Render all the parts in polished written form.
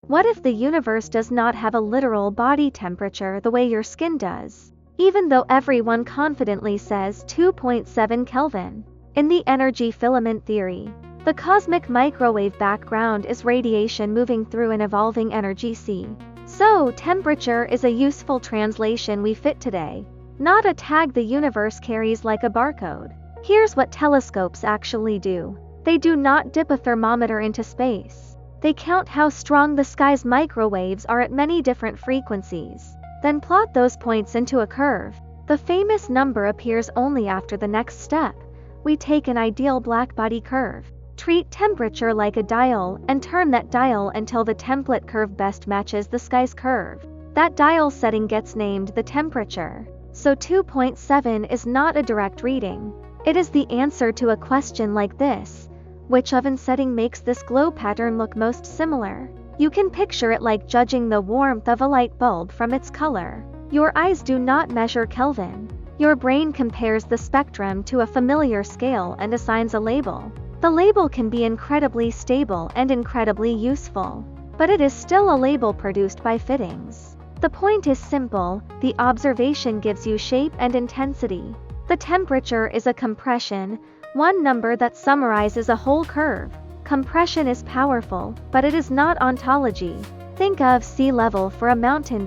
What if the universe does not have a literal body temperature the way your skin does, even though everyone confidently says 2.7 Kelvin? In the energy filament theory, the cosmic microwave background is radiation moving through an evolving energy sea. So, temperature is a useful translation we fit today, not a tag the universe carries like a barcode. Here's what telescopes actually do. They do not dip a thermometer into space. They count how strong the sky's microwaves are at many different frequencies, then plot those points into a curve. The famous number appears only after the next step. We take an ideal blackbody curve, treat temperature like a dial, and turn that dial until the template curve best matches the sky's curve. That dial setting gets named the temperature. So 2.7 is not a direct reading. It is the answer to a question like this: which oven setting makes this glow pattern look most similar? You can picture it like judging the warmth of a light bulb from its color. Your eyes do not measure Kelvin. Your brain compares the spectrum to a familiar scale and assigns a label. The label can be incredibly stable and incredibly useful, but it is still a label produced by fittings. The point is simple: the observation gives you shape and intensity. The temperature is a compression, one number that summarizes a whole curve. Compression is powerful, but it is not ontology. Think of sea level for a mountain.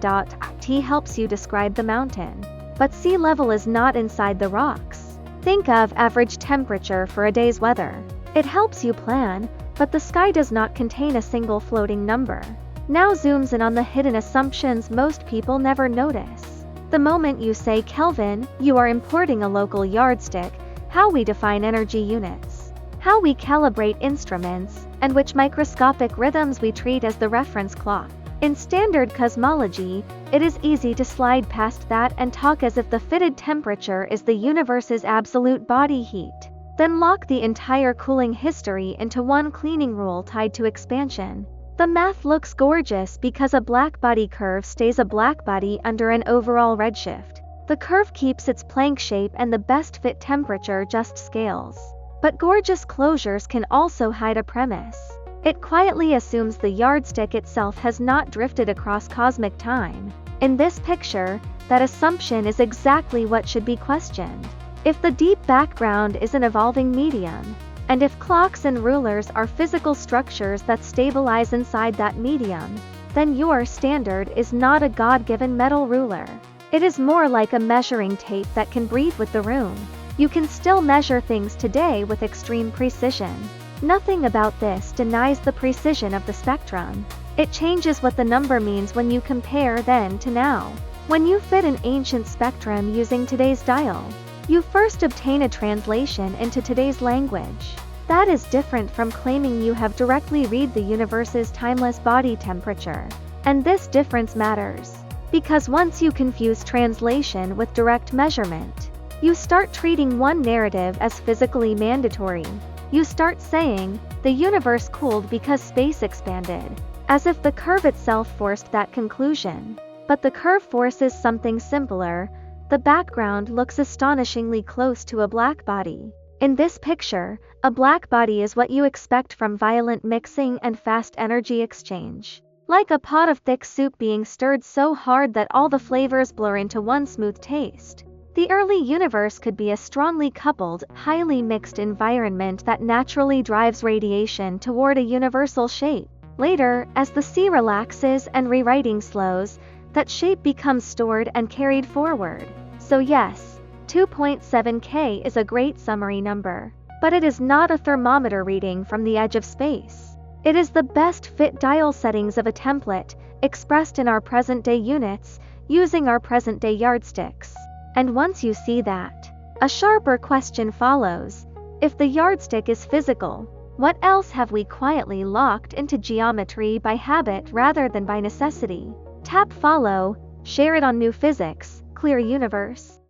T helps you describe the mountain, but sea level is not inside the rocks. Think of average temperature for a day's weather. It helps you plan, but the sky does not contain a single floating number. Now zooms in on the hidden assumptions most people never notice. The moment you say Kelvin, you are importing a local yardstick, how we define energy units, how we calibrate instruments, and which microscopic rhythms we treat as the reference clock. In standard cosmology, it is easy to slide past that and talk as if the fitted temperature is the universe's absolute body heat. Then lock the entire cooling history into one cleaning rule tied to expansion. The math looks gorgeous because a blackbody curve stays a blackbody under an overall redshift. The curve keeps its Planck shape and the best fit temperature just scales. But gorgeous closures can also hide a premise. It quietly assumes the yardstick itself has not drifted across cosmic time. In this picture, that assumption is exactly what should be questioned. If the deep background is an evolving medium, and if clocks and rulers are physical structures that stabilize inside that medium, then your standard is not a God-given metal ruler. It is more like a measuring tape that can breathe with the room. You can still measure things today with extreme precision. Nothing about this denies the precision of the spectrum. It changes what the number means when you compare then to now. When you fit an ancient spectrum using today's dial, you first obtain a translation into today's language. That is different from claiming you have directly read the universe's timeless body temperature. And this difference matters, because once you confuse translation with direct measurement, you start treating one narrative as physically mandatory. You start saying, the universe cooled because space expanded, as if the curve itself forced that conclusion. But the curve forces something simpler. The background looks astonishingly close to a blackbody. In this picture, a blackbody is what you expect from violent mixing and fast energy exchange. Like a pot of thick soup being stirred so hard that all the flavors blur into one smooth taste. The early universe could be a strongly coupled, highly mixed environment that naturally drives radiation toward a universal shape. Later, as the sea relaxes and rewriting slows, that shape becomes stored and carried forward. So yes, 2.7 K is a great summary number, but it is not a thermometer reading from the edge of space. It is the best fit dial settings of a template, expressed in our present-day units, using our present-day yardsticks. And once you see that, a sharper question follows. If the yardstick is physical, what else have we quietly locked into geometry by habit rather than by necessity? Tap follow, share it on New Physics, Clear Universe.